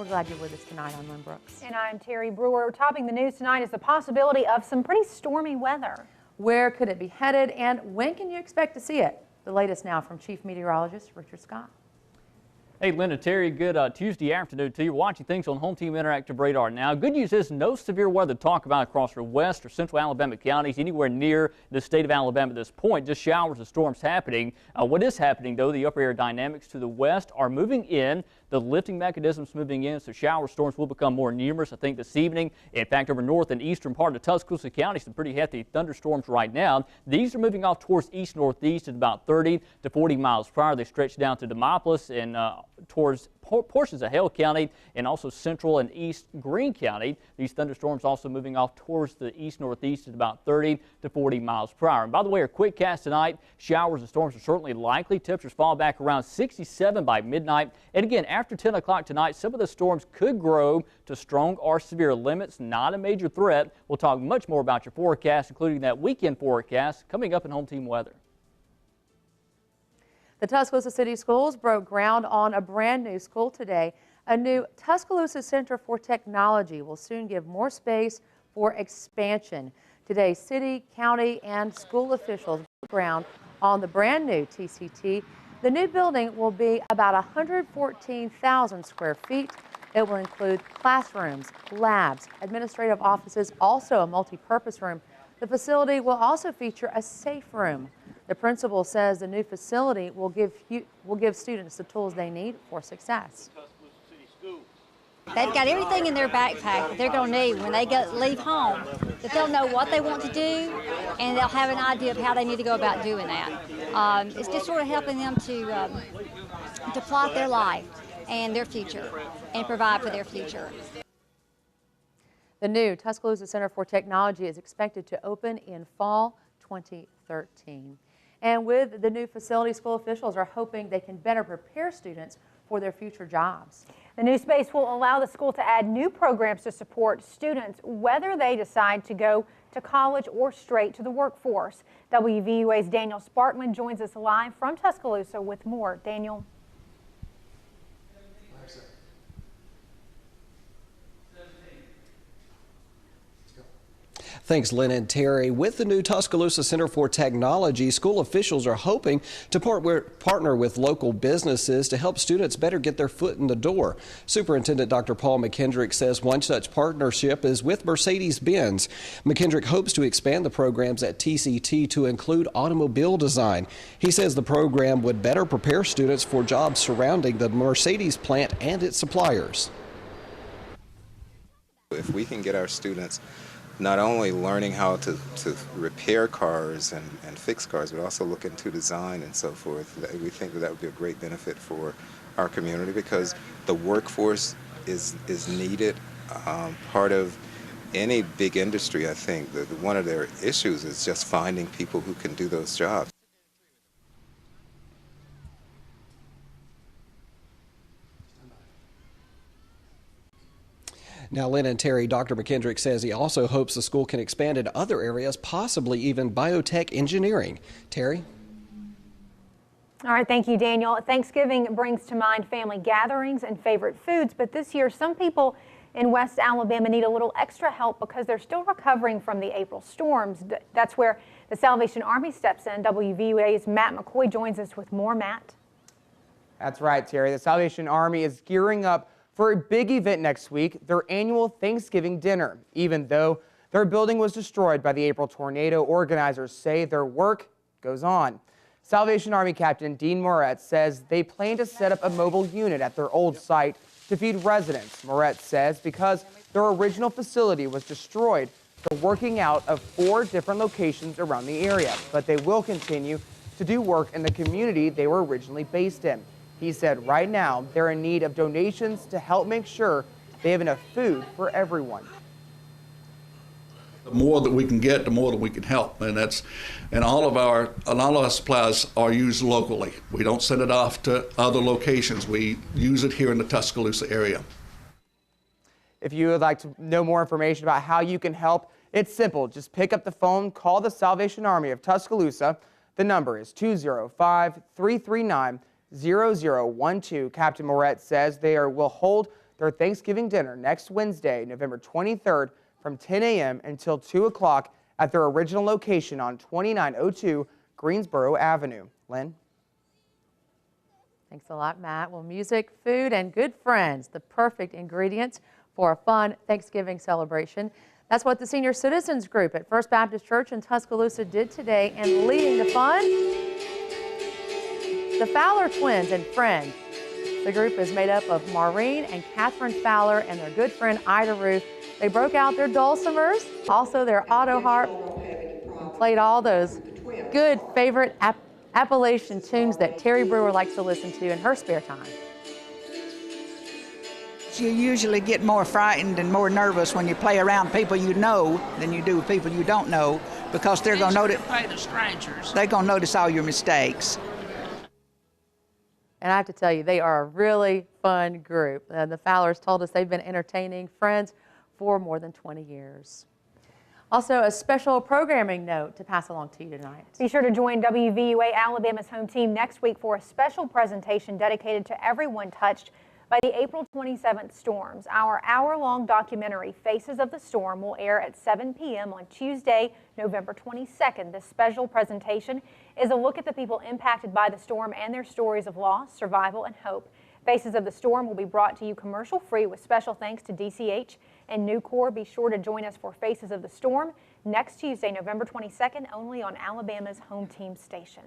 we're glad you're with us tonight. I'm Lynn Brooks. And I'm Terry Brewer. Topping the news tonight is the possibility of some pretty stormy weather. Where could it be headed, and when can you expect to see it? The latest now from Chief Meteorologist Richard Scott. Hey, Lynn and Terry, good Tuesday afternoon to you. Watching things on Home Team Interactive Radar now. Good news is no severe weather to talk about across our west or central Alabama counties, anywhere near the state of Alabama at this point. Just showers and storms happening. What is happening, though, the upper air dynamics to the west are moving in. The lifting mechanisms moving in, so shower storms will become more numerous, I think, this evening. In fact, over north and eastern part of Tuscaloosa County, some pretty hefty thunderstorms right now. These are moving off towards east-northeast at about 30 to 40 miles per hour. They stretch down to Demopolis and towards portions of Hale County and also central and east Greene County. These thunderstorms also moving off towards the east-northeast at about 30 to 40 miles per hour. And by the way, our quick cast tonight, showers and storms are certainly likely. Temperatures fall back around 67 by midnight. And again, after 10 o'clock tonight, some of the storms could grow to strong or severe limits. Not a major threat. We'll talk much more about your forecast, including that weekend forecast, coming up in Home Team Weather. The Tuscaloosa City Schools broke ground on a brand new school today. A new Tuscaloosa Center for Technology will soon give more space for expansion. Today, city, county, and school officials broke ground on the brand new TCT. The new building will be about 114,000 square feet. It will include classrooms, labs, administrative offices, also a multi-purpose room. The facility will also feature a safe room. The principal says the new facility will give students the tools they need for success. They've got everything in their backpack that they're going to need when they leave home, that they'll know what they want to do, and they'll have an idea of how they need to go about doing that. It's just sort of helping them to plot their life and their future and provide for their future. The new Tuscaloosa Center for Technology is expected to open in fall 2013. And with the new facility, school officials are hoping they can better prepare students for their future jobs. The new space will allow the school to add new programs to support students, whether they decide to go to college or straight to the workforce. WVUA's Daniel Sparkman joins us live from Tuscaloosa with more. Daniel. Thanks, Lynn and Terry. With the new Tuscaloosa Center for Technology, school officials are hoping to partner with local businesses to help students better get their foot in the door. Superintendent Dr. Paul McKendrick says one such partnership is with Mercedes-Benz. McKendrick hopes to expand the programs at TCT to include automobile design. He says the program would better prepare students for jobs surrounding the Mercedes plant and its suppliers. If we can get our students not only learning how to repair cars and fix cars, but also look into design and so forth, we think that would be a great benefit for our community because the workforce is needed. Part of any big industry, I think, that one of their issues is just finding people who can do those jobs. Now, Lynn and Terry, Dr. McKendrick says he also hopes the school can expand into other areas, possibly even biotech engineering. Terry? All right, thank you, Daniel. Thanksgiving brings to mind family gatherings and favorite foods, but this year some people in West Alabama need a little extra help because they're still recovering from the April storms. That's where the Salvation Army steps in. WVUA's Matt McCoy joins us with more. Matt? That's right, Terry. The Salvation Army is gearing up for a big event next week, their annual Thanksgiving dinner. Even though their building was destroyed by the April tornado, organizers say their work goes on. Salvation Army Captain Dean Moretz says they plan to set up a mobile unit at their old site to feed residents. Moretz says because their original facility was destroyed, they're working out of 4 different locations around the area, but they will continue to do work in the community they were originally based in. He said right now they're in need of donations to help make sure they have enough food for everyone. The more that we can get, the more that we can help, and a lot of our supplies are used locally. We don't send it off to other locations. We use it here in the Tuscaloosa area. If you would like to know more information about how you can help, it's simple. Just pick up the phone, call the Salvation Army of Tuscaloosa. The number is 205-339-0012. Captain Moretz says they will hold their Thanksgiving dinner next Wednesday, November 23rd from 10 a.m. until 2 o'clock at their original location on 2902 Greensboro Avenue. Lynn? Thanks a lot, Matt. Well, music, food, and good friends, the perfect ingredients for a fun Thanksgiving celebration. That's what the Senior Citizens Group at First Baptist Church in Tuscaloosa did today. And leading the fun, the Fowler twins and friend. The group is made up of Maureen and Catherine Fowler and their good friend Ida Ruth. They broke out their dulcimers, also their auto harp, and played all those good favorite Appalachian tunes that Terry Brewer likes to listen to in her spare time. You usually get more frightened and more nervous when you play around people you know than you do with people you don't know, because they're going to notice. They're going to notice all your mistakes. And I have to tell you, they are a really fun group. The Fowlers told us they've been entertaining friends for more than 20 years. Also, a special programming note to pass along to you tonight. Be sure to join WVUA Alabama's home team next week for a special presentation dedicated to everyone touched by the April 27th storms. Our hour-long documentary, Faces of the Storm, will air at 7 p.m. on Tuesday, November 22nd. This special presentation is a look at the people impacted by the storm and their stories of loss, survival, and hope. Faces of the Storm will be brought to you commercial-free with special thanks to DCH and Nucor. Be sure to join us for Faces of the Storm next Tuesday, November 22nd, only on Alabama's home team station.